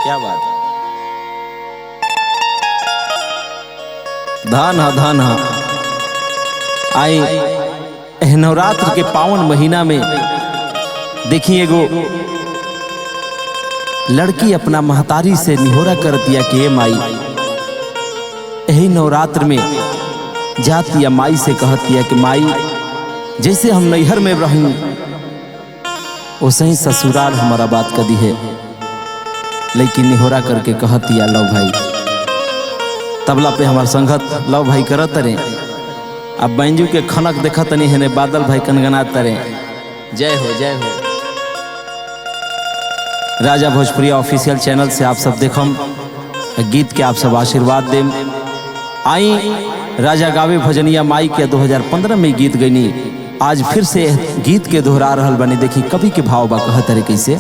क्या बात है। धन हा आई नवरात्र के पावन महीना में देखिए एगो लड़की अपना महतारी से निहोरा करतिया कि ए माई, यही नवरात्र में जातिया माई से कहतिया कि माई जैसे हम नैहर में रहूं वैसे ही ससुराल हमारा बात कदी है, लेकिन निहोरा करके कहतिया लो भाई तबला पे हमार संगत लो भाई करत रे। अब बैंजू के खनक देखत नहीं है बादल भाई कनगनात रे। जय हो जय हो। राजा भोजपुरी ऑफिशियल चैनल से आप सब देखम गीत के आप सब आशीर्वाद देम। आई राजा गावे भजनिया माई के 2015 में गीत गईनी, आज फिर से गीत के दोहरा रहल बनी। देखी कवि के भाव बा कहत रे कैसे।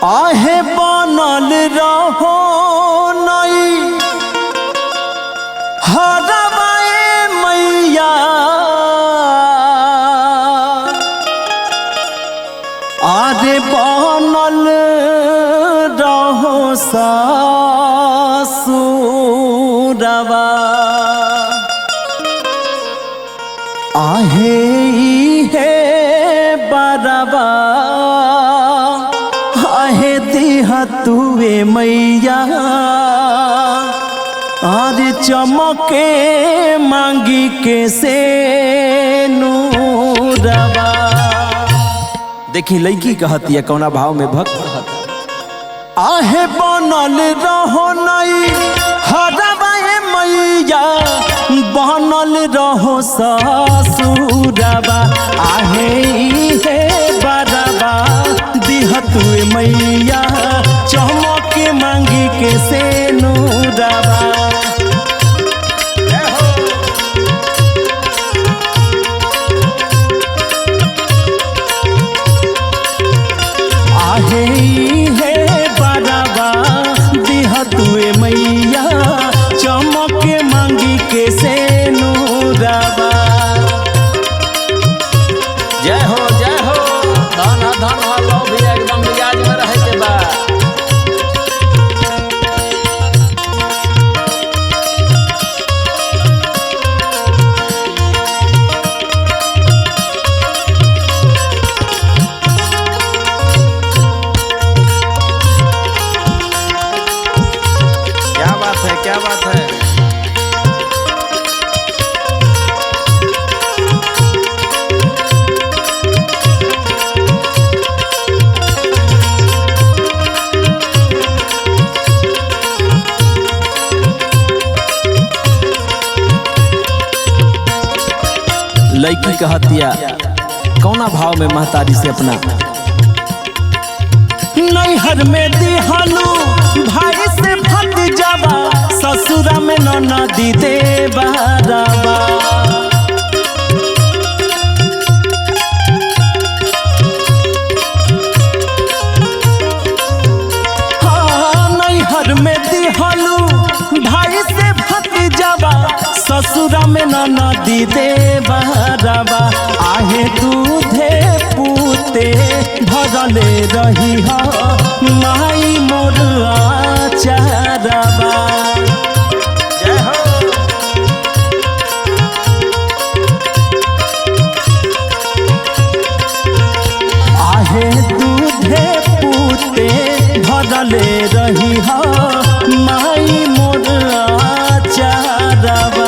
आहे बनल रहो नई हरवाए मैया, आरे बनल रहो ससुरवा, आहे हे बरवा आहे दिहा तुए मैया, आरे चमके मांगी के से नूरवा। देखी लड़की कहती कौना भाव में भक्त कहता, आहे बनल रहो नई हरवाए मैया, बनल रहो ससुरवा, आहे हे बरवा दिहतुए मैया, चमके मांगी के से नूरवा। आहे हे बरवा दिहतुए मैया, चमके मांगी के से नूरवा। जय हो जय हो। धन लो भी एकदम मिजाज में रहे के बा। क्या बात है क्या बात है। लड़की कहतिया कौना भाव में महतारी से अपना, नैहर में दिहालू भाई से भत जावा, ससुरा में ननदी देवरवा, हाँ नैहर में दिहालू भाई से भत जावा, ससुरा में ननदी देवरवा, आहे दूधे पूते भरले रही हा माई मोर आचारवा। जय हो। आहे दूधे पूते भरले रही हा माई मोर आचारवा।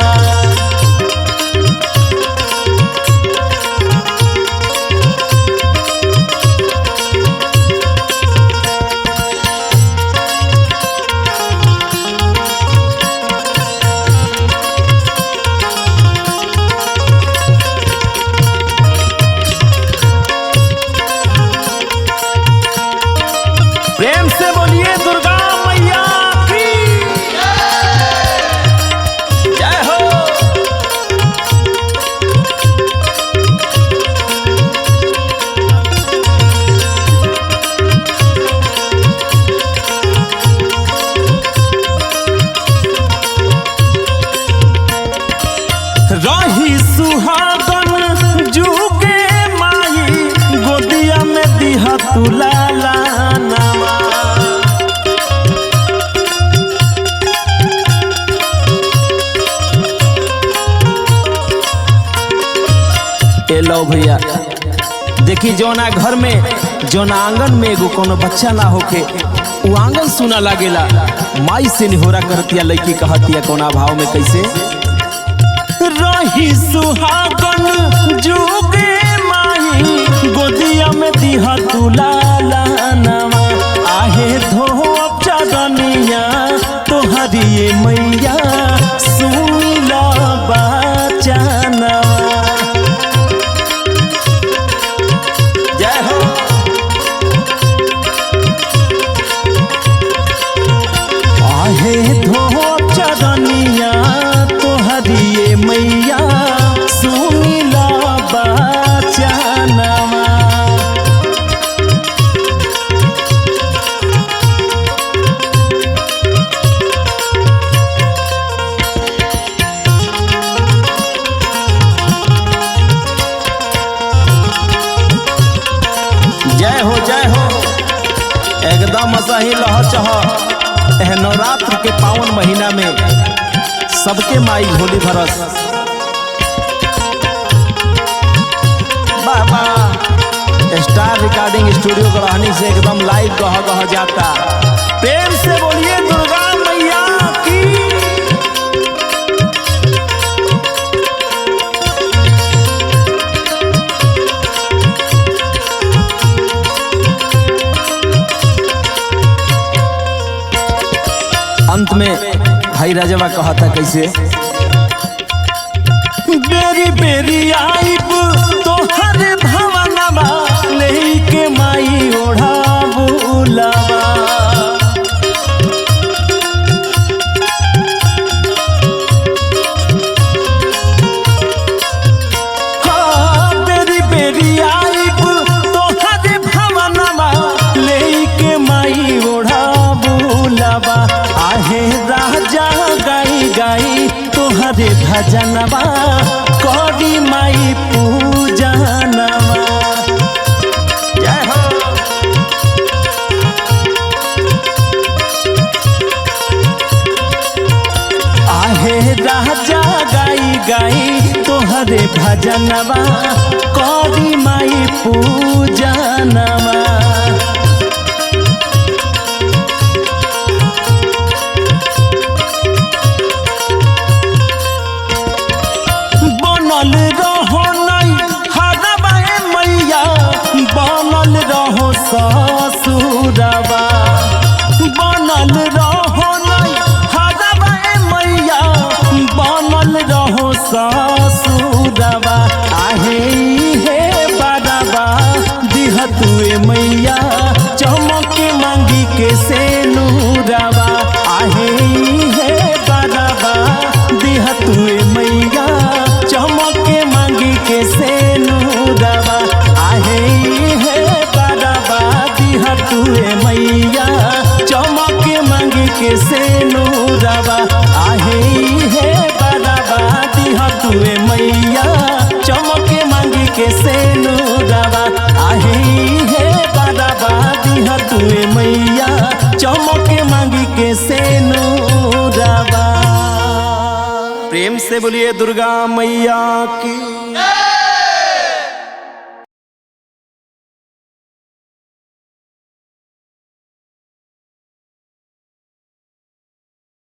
लो भैया देखी जोना घर में जोना आंगन में एगो कोनो बच्चा ना होके वो आंगन सुना लागेला। माई से निहोरा करतिया लड़की कहतिया कोना भाव में कैसे रही सुहागन जुगे माई गोदिया में दिहा तुलाला नवा आहे धोब चरनिया तोहरी ये मैया सुनिला बचनवा। जय हो आहे धोब चरनिया तोहरी ये मैया सुनिला बचनवा। जय हो जय हो एकदम सही लह चह एह नवरात्र के पावन महीना में सबके माई झोली भरस। बाबा स्टार रिकॉर्डिंग स्टूडियो गढ़हनी से एकदम लाइव गह गह जाता। प्रेम से बोलिए दुर्गा मैया की। अंत में भाई राजवा कहता कैसे बेरी बेरी आईब तोहर भवनवा लेके माई ओढ़ा बुलावा। हाँ बेरी बेरी आईब तोहर भवनवा लेके माई ओढ़ा बुलावा। आहे राजा गाई गाई तोहरे भजनवा करी माई पूजनवा। जय हो आहे राजा गाई गाई तोहरे भजनवा करी माई पूजनवा। बनल रहो नहीं हरबा मैया बनल रहो ससुरबा। बनल रहो नहीं हरबा मैया बनल रहो ससुरबा। आहे हे बड़बा दिह तुए मैया चमक मांगी के से नूरबा। आहे हे बड़बा दिह तुए मैया चमक मांगी के से नूरबा। आहे हे बड़बा दिह तुए मैया चमक मांगी के से नूरबा। आहे हे बड़बा दिह तुए मैया चमक मांगी के से नूरबा। आहे हे बड़बा दिह तुए मैया चमक मांगी के से नूरबा। प्रेम से बोलिए दुर्गा मैया की।